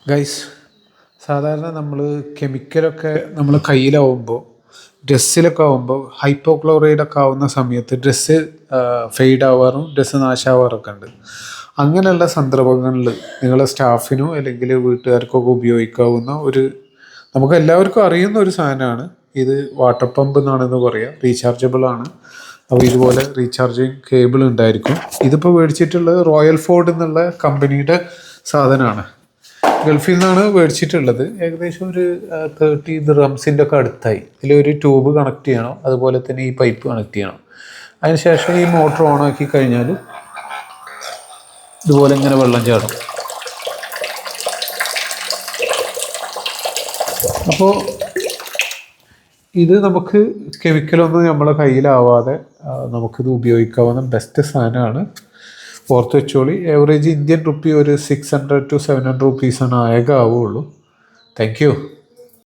Guys, സാധാരണ നമ്മൾ കെമിക്കലൊക്കെ നമ്മൾ കയ്യിലാവുമ്പോൾ ഡ്രസ്സിലൊക്കെ ആവുമ്പോൾ ഹൈപ്പോക്ലോറൈഡൊക്കെ ആവുന്ന സമയത്ത് ഡ്രസ്സ് ഫെയ്ഡ് ആവാറും ഡ്രസ്സ് നാശാവാറൊക്കെ ഉണ്ട്. അങ്ങനെയുള്ള സന്ദർഭങ്ങളിൽ നിങ്ങളെ സ്റ്റാഫിനോ അല്ലെങ്കിൽ വീട്ടുകാർക്കൊക്കെ ഉപയോഗിക്കാവുന്ന നമുക്ക് എല്ലാവർക്കും അറിയുന്ന ഒരു സാധനമാണ് ഇത്. വാട്ടർ പമ്പ് എന്നാണെന്ന് പറയാം. റീചാർജബിൾ ആണ്. അപ്പോൾ ഇതുപോലെ റീചാർജിങ് കേബിൾ ഉണ്ടായിരിക്കും. ഇതിപ്പോൾ മേടിച്ചിട്ടുള്ളത് റോയൽ ഫോർഡ് എന്നുള്ള കമ്പനിയുടെ സാധനമാണ്. ഗൾഫിൽ നിന്നാണ് മേടിച്ചിട്ടുള്ളത്. ഏകദേശം ഒരു 30 ദിർഹംസിൻ്റെ ഒക്കെ അടുത്തായി. ഇതിലൊരു ട്യൂബ് കണക്ട് ചെയ്യണം, അതുപോലെ തന്നെ ഈ പൈപ്പ് കണക്ട് ചെയ്യണം. അതിനുശേഷം ഈ മോട്ടർ ഓണാക്കി കഴിഞ്ഞാൽ ഇതുപോലെ ഇങ്ങനെ വെള്ളം ചാടും. അപ്പോൾ ഇത് നമുക്ക് കെമിക്കലൊന്നും നമ്മളെ കയ്യിലാവാതെ നമുക്കിത് ഉപയോഗിക്കാവുന്ന ബെസ്റ്റ് സാധനമാണ്. ഓർത്ത് വെച്ചോളി. ഏവറേജ് ഇന്ത്യൻ റുപ്പി ഒരു 600 to 700 റുപ്പീസാണ് ആകെ ആവുകയുള്ളൂ. Thank you.